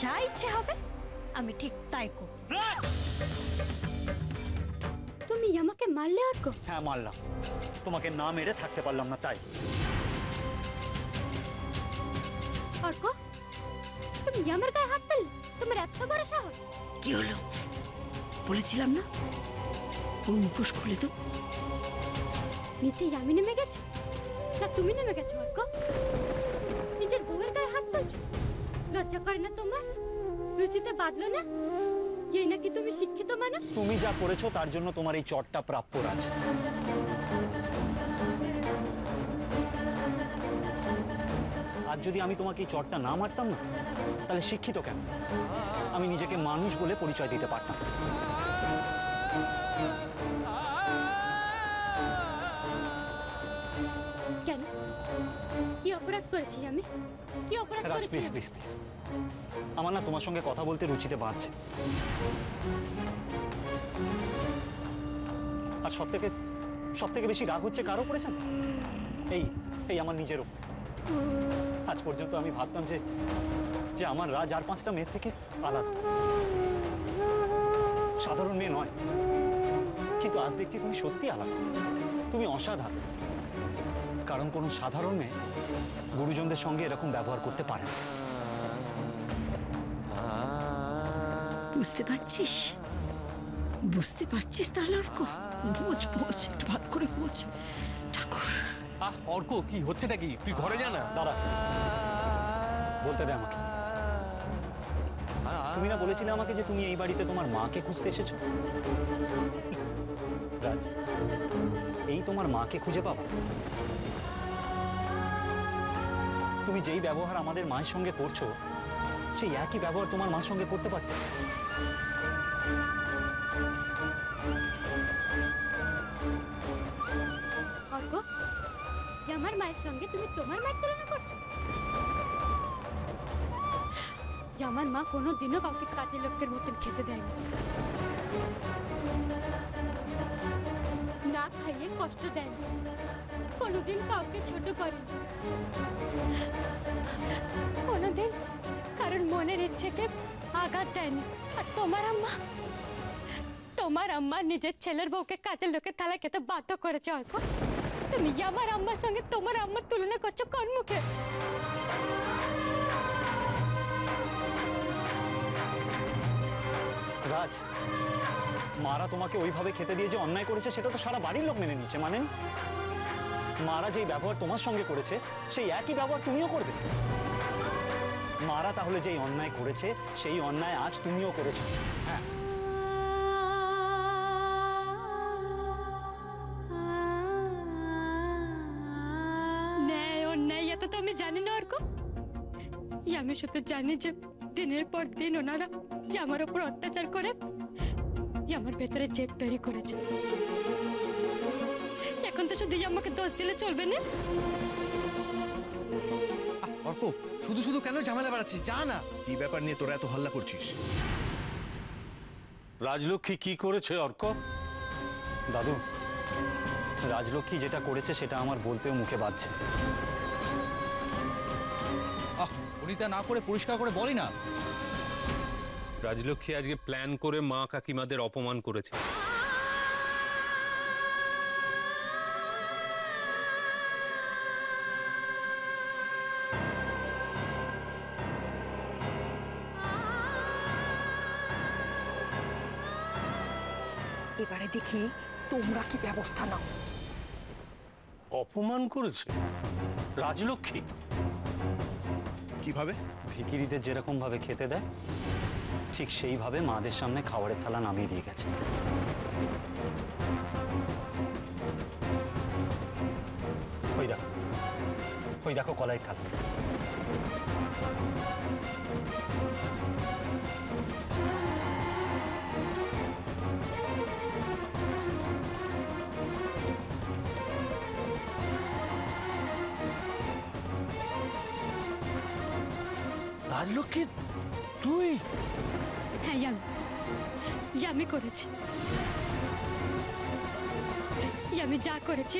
যা ইচ্ছে হবে আমি ঠিক তাই করব। তুমি আমাকে মারলে অর্ক? হ্যাঁ মারলাম, তোমাকে না মেরে থাকতে পারলাম না তাই। অর্ক, তুমি আমার গায়ে হাত তুললে? তোমার এত বড় সাহস? কি হলো বলেছিলাম না ওর মুখোশ খুলে তো। নিচে আমি নেমে গেছি না তুমি নেমে গেছো অর্ক? নিজের বউয়ের গায়ে হাত তুলছো? লজ্জা করে না তোমার? রুচিতে বাঁধলো না? এই নাকি তুমি শিক্ষিত মানুষ? তুমি যা করেছো তার জন্য তোমার এই চটটা প্রাপ্য রাজ। আজ যদি আমি তোমাকে এই চটটা না মারতাম না তাহলে শিক্ষিত কেন, আমি নিজেকে মানুষ বলে পরিচয় দিতে পারতাম। কেন? কি অপরাধ করেছি আমি? কি অপরাধ রাজ করেছি? প্লিজ প্লিজ প্লিজ, আমার না তোমার সঙ্গে কথা বলতে রুচিতে বাঁধছে। আর সব থেকে বেশি রাগ হচ্ছে কার উপরে জানো? এই আমার নিজের উপর। আজ পর্যন্ত আমি ভাবতাম যে আমার রাজ আর 5টা মেয়ের থেকে আলাদা, সাধারণ মেয়ে নয়। কিন্তু আজ দেখছি তুমি সত্যি আলাদা, তুমি অসাধারণ। কারণ কোনো সাধারণ মেয়ে গুরুজনদের সঙ্গে এরকম ব্যবহার করতে পারে না। বুঝতে পারছিস? বুঝতে পারছিস তাহলে অর্ক? বোঝ বোঝ, একটু ভালো করে বোঝ। ঠাকুর অর্ক, কি হচ্ছেটা কি? তুই ঘরে যা না। দাঁড়া, বলতে দে আমাকে। তুমি না বলেছিলে আমাকে যে তুমি এই বাড়িতে তোমার মাকে খুঁজতে এসেছো? রাজ, এই তোমার মাকে খুঁজে পাবা? তুমি যেই ব্যবহার আমাদের মায়ের সঙ্গে করছো সেই একই ব্যবহার তোমার মার সঙ্গে করতে পারতে। অর্ক, আমার মায়ের সঙ্গে তুমি তোমার মায়ের তুলনা করছো? আমার মা কোনোদিনও কাউকে কাজের লোকের মতন খেতে দেয়নি, না খাইয়ে কষ্ট দেয়নি, কোনোদিন কাউকে ছোট করেনি, কোনোদিন কারণ মনের ইচ্ছেকে আঘাত দেয়নি। আর তোমার আম্মা নিজের ছেলের বউকে কাজের লোকের থালা খেতে বাধ্য করেছে। অল্প তুমি আমার আম্মার সঙ্গে তোমার আম্মার তুলনা করছো কোন মুখে? রাজ, মারা তোমাকে ওইভাবে খেতে দিয়ে যে অন্যায় করেছে সেটা তো সারা বাড়ির লোক মেনে নিচ্ছে, মানেন? মারা যেই ব্যবহার তোমার সঙ্গে করেছে সেই একই ব্যবহার তুমিও করবে। মারা তাহলে যেই অন্যায় করেছে সেই অন্যায় আজ তুমিও করেছো। হ্যাঁ, ন্যায় অন্যায় এত তো আমি জানি না অর্ক। আমি শুধু জানি যে দিনের পর দিন ওনারা আমার উপর অত্যাচার করে আমার ভেতরে জেদ তৈরি করেছে। এখন তো শুধু আমাকে দোষ দিলে চলবে না। অর্ক, শুধু শুধু কেন ঝামেলা বাড়াচ্ছিস? যা না। এই ব্যাপার নিয়ে তোরা এত হল্লা করছিস? রাজলক্ষ্মী কি করেছে অর্ক? দাদু, রাজলক্ষ্মী যেটা করেছে সেটা আমার বলতেও মুখে বাজছে। পরিতা না করে পরিষ্কার করে বলি না। রাজলক্ষ্মী আজকে প্ল্যান করে মা কাকিমাদের অপমান করেছে। এবারে দেখি তোমরা কি ব্যবস্থা নাও। অপমান করেছে রাজলক্ষ্মী? কিভাবে? ভিখিরিদের যেরকম ভাবে খেতে দেয় ঠিক সেইভাবে মাদের সামনে খাবারের থালা নামিয়ে দিয়ে গেছে। ওই দেখো কলাই থালা। রাজলক্ষ্মী তুই? হ্যাঁ, আমি করেছি। আমি যা করেছি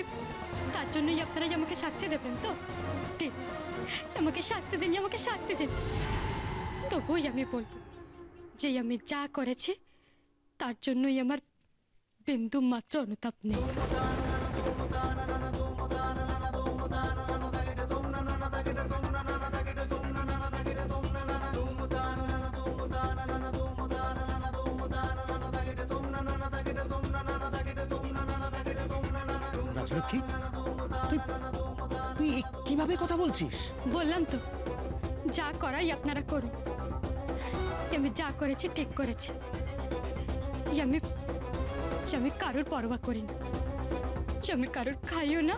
তার জন্যই আপনারা আমাকে শাস্তি দেবেন তো? দিন, আমাকে শাস্তি দিন, আমাকে শাস্তি দিন। তবুই আমি বলবো যে আমি যা করেছি তার জন্যই আমার বিন্দু মাত্র অনুতাপ নেই। রাজলক্ষ্মী, তুই কিভাবে কথা বলছিস? বললাম তো, যা করাই আপনারা করুন। আমি যা করেছি ঠিক করেছি। আমি আমি কারোর পরোয়া করি না। আমি কারোর খাইও না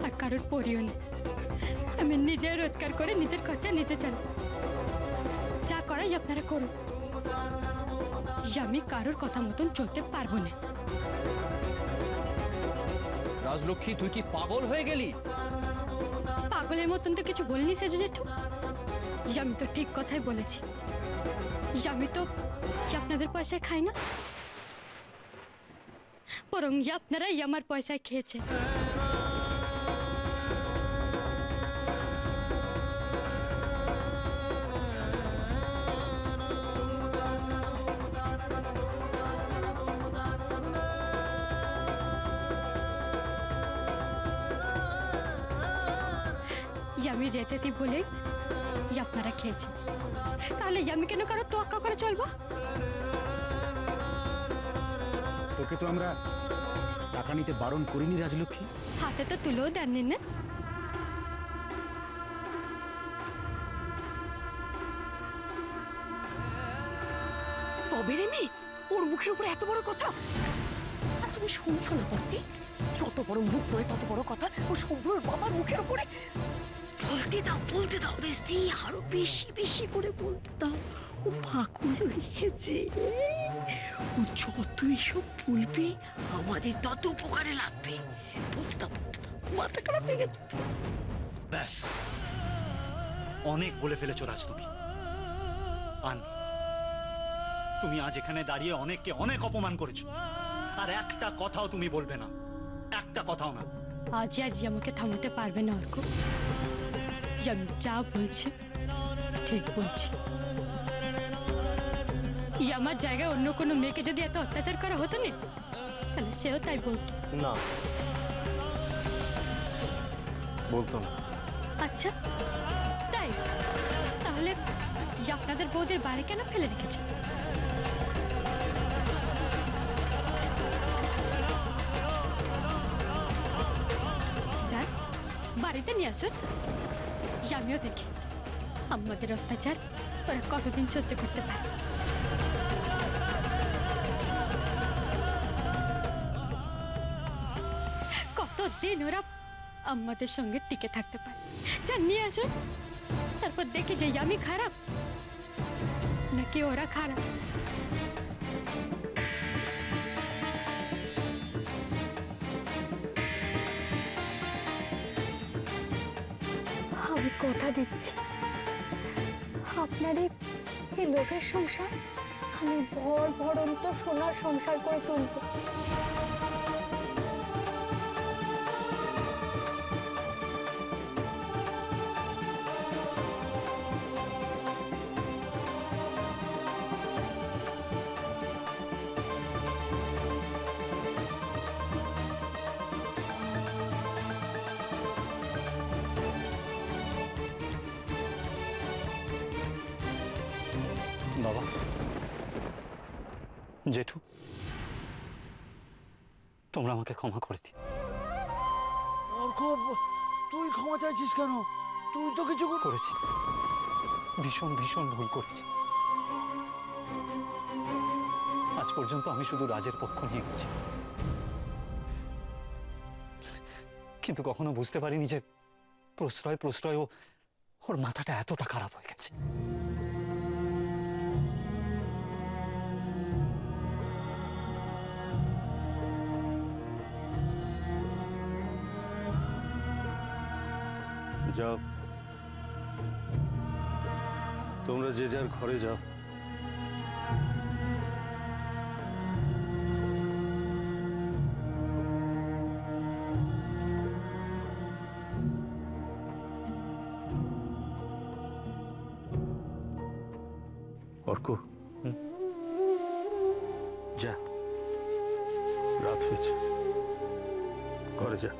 আর কারোর পরিও না। আমি নিজে রোজগার করে নিজের খরচা নিজে চালাই। যা করাই আপনারা করুন। আমি কারোর কথা মতন চলতে পারবো না। রাজলক্ষ্মী, তুই কি পাগল হয়ে গেলি? পাগলের মতন তো কিছু বলিনি সেজু জেঠু। আমি তো ঠিক কথাই বলেছি। আমি তো আপনাদের পয়সায় খাই না, বরং আপনারাই আমার পয়সায় খেয়েছে। আমি রেতেতি বলে আপনারা খেয়েছেন, তাহলে আমি কেন কারো তোয়াক্কা করে চলবো? তোকে তো আমরা টাকা নিতে বারণ করিনি রাজলক্ষ্মী। হাতে তো তুলেও দেননি না। তবে রে মেয়ে, ওর মুখের উপরে এত বড় কথা, আর তুমি শুনছো না করতে? যত বড় মুখ নয় তত বড় কথা ও শুভ্রর বাবার মুখের উপরে। বলতে দাও বেশি, আরো বেশি বেশি করে বলতে দাও। ও পাগল হয়েছে। ও যতই সব বলবে আমাদের তত উপকারে লাগবে। বলতে দাও, মাথা খারাপ হয়ে গেছে। ব্যাস, অনেক বলে ফেলেছো রাজ তুমি। তুমি আজ এখানে দাঁড়িয়ে অনেককে অনেক অপমান করেছো, আর একটা কথাও তুমি বলবে না, একটা কথাও না। আজ আর আমাকে থামাতে পারবে না অর্ক। আমি যা বলছি ঠিক বলছি। আমার জায়গায় অন্য কোনো মেয়েকে যদি এত অত্যাচার করা হতো না, তাহলে সেও তাই বলতো না, বলতো না। আচ্ছা তাই? তাহলে আপনাদের বউদের বাড়ি কেন ফেলে রেখেছে? যান, বাড়িতে নিয়ে আসুন। আমিও দেখি আমাদের অত্যাচার ওরা কতদিন সহ্য করতে পারে। কতদিন ওরা আমাদের সঙ্গে টিকে থাকতে পারে। যান, নিয়ে আসুন। তারপর দেখি যে আমি খারাপ নাকি ওরা খারাপ। আমি কথা দিচ্ছি, আপনার এই লোকের সংসার আমি ভরন্ত সোনার সংসার করে তুলব। বাবা, জেঠু, তোমরা আমাকে ক্ষমা করে দিও। অর্ক, তুই ক্ষমা চাইছিস কেন? তুই তো কিছু করেছি, ভীষণ ভীষণ ভুল করেছি। আজ পর্যন্ত আমি শুধু রাজের পক্ষ নিয়ে গেছি, কিন্তু কখনো বুঝতে পারিনি যে প্রশ্রয় প্রশ্রয় ওর মাথাটা এতটা খারাপ হয়ে গেছে। যাও, তোমরা যে যার ঘরে যাও। অর্ক, যা, রাত হয়েছে, ঘরে যা।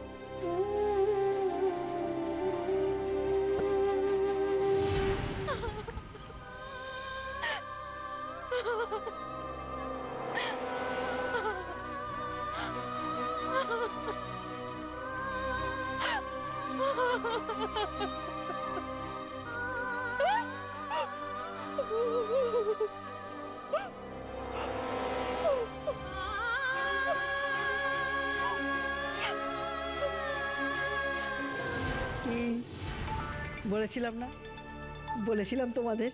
কি বলেছিলাম না, বলেছিলাম তোমাদের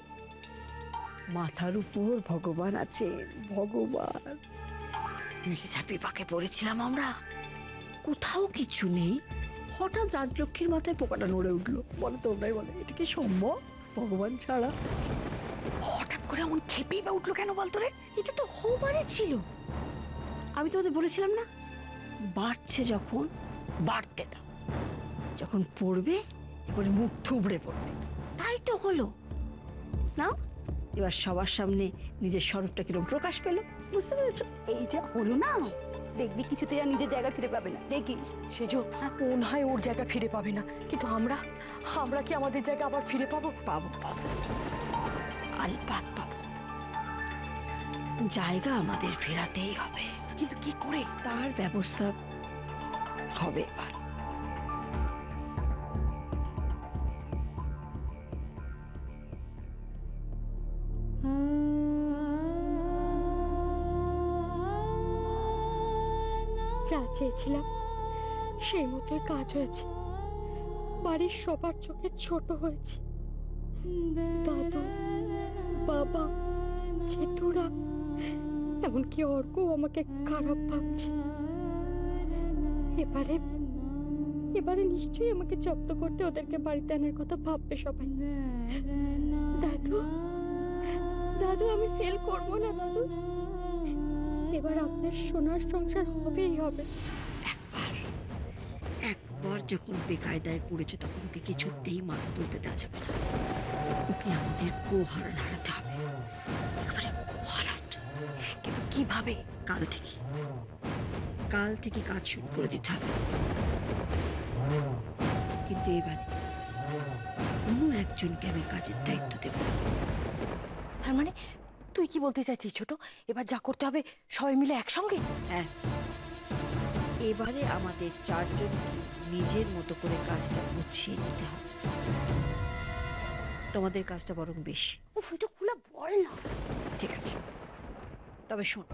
মাথার উপর ভগবান আছেন, ভগবান। নীলিতার বিপাকে পড়েছিলাম আমরা, কোথাও কিছু নেই, হঠাৎ রাজলক্ষ্মীর মাথায় পোকাটা নড়ে উঠলো। বলে তোমরাই বলে, এটা কি সম্ভব ভগবান ছাড়া? হঠাৎ করে এমন খেপেই বা উঠলো কেন বলতো রে? এটা তো হবারই ছিল। আমি তোমাদের বলেছিলাম না, বাড়ছে যখন বাড়তে দাও, যখন পড়বে এবারে মুখ থুবড়ে পড়বে। তাই তো হলো না? এবার সবার সামনে নিজের স্বরূপটা কিরকম প্রকাশ পেল, বুঝতে পেরেছো? এই যে হলো না, দেখবি কিছুতে আর নিজের জায়গা ফিরে পাবে না, দেখিস। সেজো ও না হয় ওর জায়গা ফিরে পাবে না, কিন্তু আমরা আমরা কি আমাদের জায়গা আবার ফিরে পাবো? পাবো পাবো, আলবাত পাবো। জায়গা আমাদের ফেরাতেই হবে, কিন্তু কি করে তার ব্যবস্থা হবে এবার। যা চেয়েছিলাম সেই মতোই কাজ হয়েছে। বাড়ির সবার চোখে ছোট হয়েছে। দাদু, বাবা, জেঠুরা, এমনকি অর্ক আমাকে খারাপ ভাবছে। এবারে এবারে নিশ্চয়ই আমাকে জব্দ করতে ওদেরকে বাড়িতে আনার কথা ভাববে সবাই। দাদু, দাদু, আমি ফেল করবো না দাদু। এবার আপনার সোনার সংসার হবেই হবে। একবার যখন বেকায়দায় পড়েছে তখন ওকে কিছুতেই মাথা তুলতে দেওয়া যাবে না। ওকে আমাদের গোহারান হারাতে হবে, একেবারে গোহারান। কিন্তু কিভাবে? কাল থেকে কাজ শুরু করে দিতে হবে। কিন্তু এবারে কোনো একজনকে আমি কাজের দায়িত্ব দেব। তার মানে তুই কি বলতে চাইছিস ছোট, এবার যা করতে হবে সবাই মিলে একসঙ্গে? হ্যাঁ, এবারে আমাদের চারজন নিজের মতো করে কাজটা গুছিয়ে নিতে হবে। তোমাদের কাজটা বরং বেশি। উফ, এটা খুলে বল না। ঠিক আছে, তবে শোন,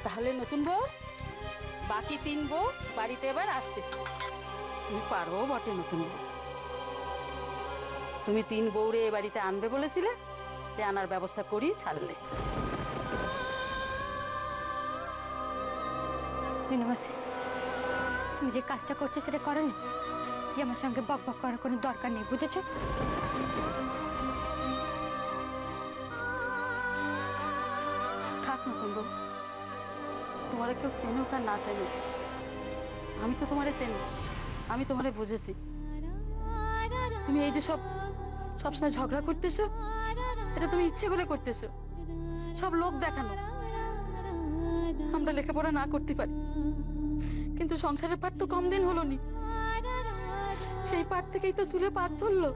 তাহলে নতুন বউ, বাকি 3 বউ বাড়িতে এবার আসতেছে। তুমি পারো বটে নতুন বউ। তুমি 3 বউরে এ বাড়িতে আনবে বলেছিলে, যে আনার ব্যবস্থা করি ছাড়লে। বিনবাসী, তুমি যে কাজটা করছো সেটা করো না। আমার সঙ্গে বক বক করার কোনো দরকার নেই, বুঝেছো? থাক নতুন বউ, তোমার কেউ চেনুক আর না চেনুক, আমি তো তোমারে চেনি, আমি তোমারে বুঝেছি। তুমি এই যে সবসময় ঝগড়া করতেছো, এটা তুমি ইচ্ছে করে করতেছো, সব লোক দেখানো। আমরা লেখাপড়া না করতে পারি, কিন্তু সংসারের পাট তো কম দিন হলো নি, সেই পাট থেকেই তো চুলে পাক ধরলো।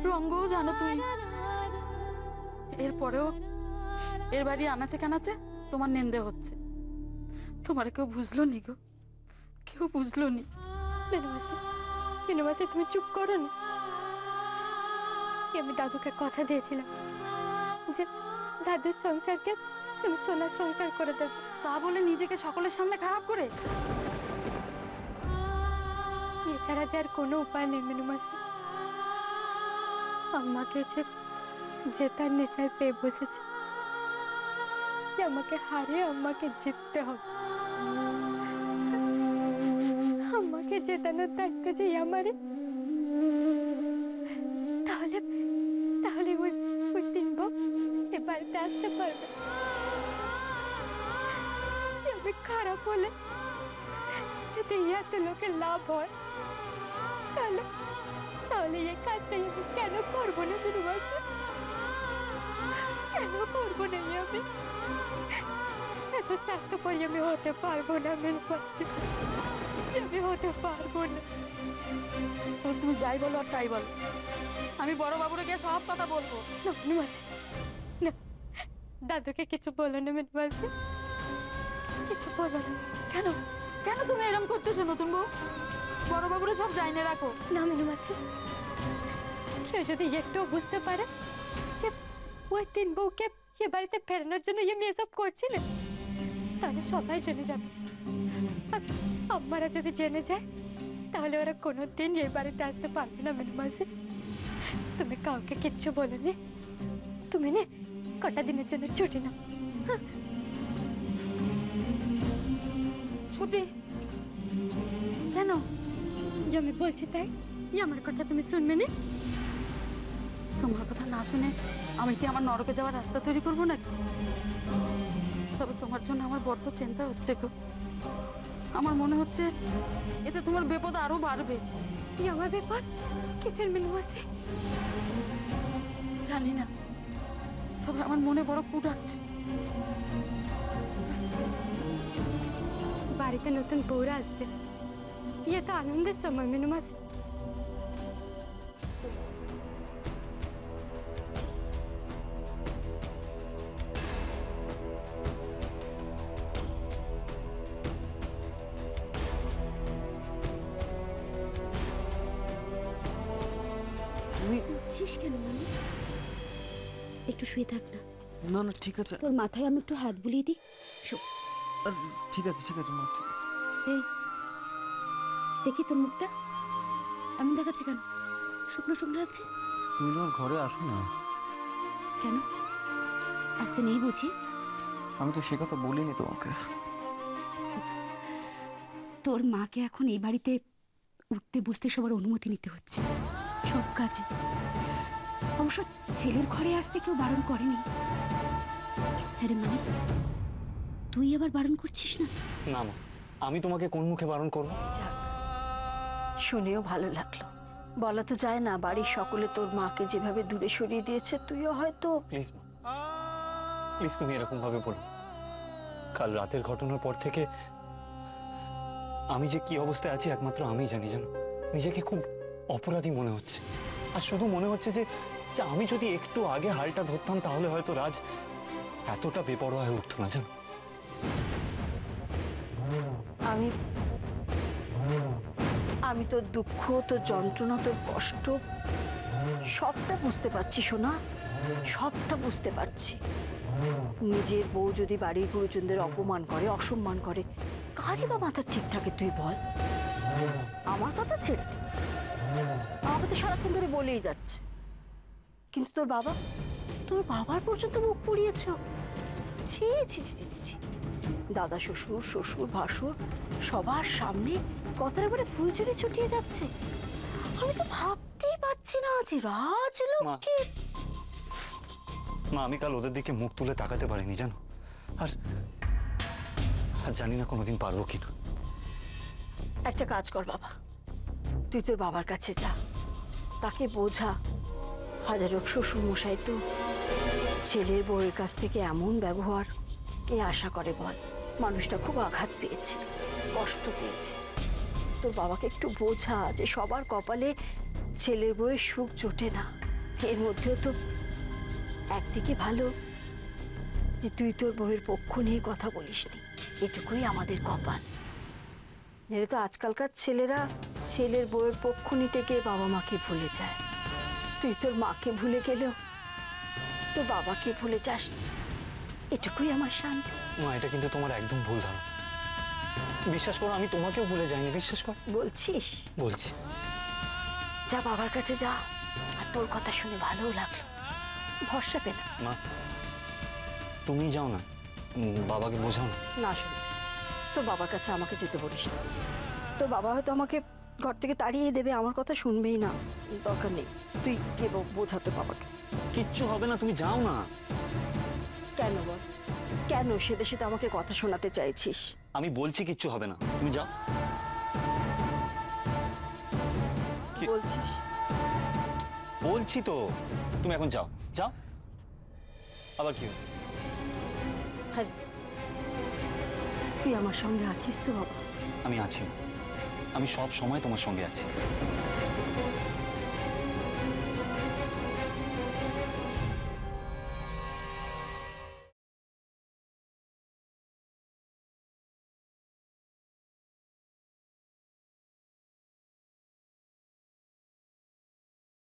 রঙ্গও জানো তুমি, এরপরেও এর বাড়ি আনাচে কানাচে তোমার নিন্দে হচ্ছে। তোমার কেউ বুঝলো নি গো, কেউ বুঝলো নি। বিনবাসী, তুমি চুপ করো না। আমি দাদুকে কথা দিয়েছিলাম যে দাদুর সংসারকে তুমি সোনার সংসার করে দেবে। তা বলে নিজেকে সকলের সামনে খারাপ করে, এছাড়া যে আর কোনো উপায় নেই বিনবাসী। আমাকে যে জেতার নেশায় পেয়ে বসেছে, যে আমাকে হারিয়ে আমাকে জিততে হবে। আমাকে জেতানোর দায়িত্ব যে আমারই। তাহলে তাহলে ওই ওই তিন বউ এ বাড়িতে আসতে পারবে। আমি খারাপ হলে যদি ইয়াতে লোকের লাভ হয়, তাহলে তাহলে এই কাজটাই আমি কেন করবো না? দুর্বাসী, কেন করবো না আমি? এত স্বার্থপর আমি হতে পারবো না। আমি হতে পারবো না। তুমি যাই বলো আর তাই বলো, আমি বড় বাবুরে গিয়ে সব কথা বলবো। না মিনুবাসী, না, দাদুকে কিছু বলো না মিনুবাসী, কিছু বলো না। কেন কেন তুমি এরকম করতেছো নতুন বউ? বড় বাবুরে সব জানিয়ে রাখো। না মিনুবাসী, সে যদি একটু বুঝতে পারে যে ওই তিন বউকে এ বাড়িতে ফেরানোর জন্য আমি এসব করছি না, তাহলে সবাই জেনে যাবে। আর আমারা যদি জেনে যায়, তাহলে ওরা কোনোদিন এই বাড়িতে আসতে পারবে না। মিনুবাসী, তুমি কাউকে কিচ্ছু বলোনি। তুমি না কটা দিনের জন্য ছুটি নাও। ছুটি কেন? যে আমি বলছি তাই, আমার কথা তুমি শুনবে না? তোমার কথা না শুনে আমি কি আমার নরকে যাওয়ার রাস্তা তৈরি করবো নাকি? তবে তোমার জন্য আমার বড্ড চিন্তা হচ্ছে গো। আমার মনে হচ্ছে এতে তোমার বিপদ আরো বাড়বে। আমার বিপদ কিসের মিনুবাসী? জানি না, তবে আমার মনে বড় কু ডাকছে। বাড়িতে নতুন বউরা আসবে, ইয়ে তো আনন্দের সময় মিনুবাসী। উঠছিস কেন মানে? একটু শুয়ে থাক না। না না ঠিক আছে। তোর মাথায় আমি একটু হাত বুলিয়ে দিই। ঠিক আছে মা, ঠিক আছে। এই দেখি তোর মুখটা এমন দেখাচ্ছে কেন? শুকনো শুকনো আছে। তুমি তোমার ঘরে আসো না। কেন আসতে নেই বুঝি? আমি তো সে কথা বলিনি তোমাকে। তোর মাকে এখন এই বাড়িতে উঠতে বসতে সবার অনুমতি নিতে হচ্ছে, সব কাজে। অবশ্য ছেলের ঘরে আসতে কেউ বারণ করেনি। আরে মানে তুই আবার বারণ করছিস না? না মা, আমি তোমাকে কোন মুখে বারণ করবো? শুনেও ভালো লাগলো। বলা তো যায় না, বাড়ির সকলে তোর মাকে যেভাবে দূরে সরিয়ে দিয়েছে, তুইও হয়তো। প্লিজ মা, প্লিজ তুমি এরকম ভাবে বলো। কাল রাতের ঘটনার পর থেকে আমি যে কি অবস্থায় আছি একমাত্র আমি জানি। জানো, নিজেকে খুব অপরাধী মনে হচ্ছে। আর শুধু মনে হচ্ছে যে আমি যদি একটু আগে হালটা ধরতাম, তাহলে হয়তো রাজ এতটা বেপরোয়া হয়ে উঠতো না। জানো, আমি তোর দুঃখ, তোর যন্ত্রণা, তোর কষ্ট সবটা বুঝতে পারছি সোনা, সবটা বুঝতে পারছি। নিজের বউ যদি বাড়ির গুরুজনদের অপমান করে, অসম্মান করে, কারই বা মাথা ঠিক থাকে তুই বল? আমার কথা ছেড়ে দে, আমাকে তো সারাক্ষণ ধরে বলেই যাচ্ছে। কিন্তু তোর বাবার পর্যন্ত মুখ পুড়িয়েছ। ছি ছি ছি ছি। দাদা শ্বশুর, শ্বশুর ভাসুর সবার সামনে কথার উপরে ফুলঝুরি ছুটিয়ে যাচ্ছে। আমি তো ভাবতেই পারছি না যে রাজলক্ষ্মী। মা, আমি কাল ওদের দিকে মুখ তুলে তাকাতে পারিনি জানো। আর জানি না কোনোদিন পারবো কিনা। একটা কাজ কর বাবা, তুই তোর বাবার কাছে যা, তাকে বোঝা। হাজার হোক শ্বশুর মশাই তো ছেলের বউয়ের কাছ থেকে এমন ব্যবহার কে আশা করে বল? মানুষটা খুব আঘাত পেয়েছে, কষ্ট পেয়েছে। তোর বাবাকে একটু বোঝা যে সবার কপালে ছেলের বউয়ের সুখ জোটে না। এর মধ্যেও তো একদিকে ভালো যে তুই তোর বউয়ের পক্ষ নিয়ে কথা বলিসনি, এটুকুই আমাদের কপাল। নইলে তো আজকালকার ছেলেরা ছেলের বউয়ের পক্ষ নিতে গিয়ে বাবা মাকে ভুলে যায়। তুই তোর মাকে ভুলে গেলেও তোর বাবাকে ভুলে যাস, এটুকুই আমার শান্তি। মা, এটা কিন্তু তোমার একদম ভুল ধারণা। বিশ্বাস করো, আমি তোমাকেও ভুলে যাইনি। বিশ্বাস কর। বলছিস? বলছি। যা বাবার কাছে যা, আর তোর কথা শুনে ভালোও লাগলো, ভরসা পেলাম। মা তুমি যাও না, বাবাকে বোঝাও না। না শোন, তোর বাবার কাছে আমাকে যেতে বলিস না। তোর বাবা হয়তো আমাকে ঘর থেকে তাড়িয়ে দেবে, আমার কথা শুনবেই না। দরকার নেই, তুই কে বোঝাতে বাবাকে। কিচ্ছু হবে না, তুমি যাও না। কেন বল, কেন সেদে সেদে আমাকে কথা শোনাতে চাইছিস? আমি বলছি কিচ্ছু হবে না, তুমি যাও। কি বলছিস? বলছি তো, তুমি এখন যাও যাও। আবার কি হবে? হ্যাঁ, তুই আমার সঙ্গে আছিস তো বাবা? আমি আছি, আমি সব সময় তোমার সঙ্গে আছি।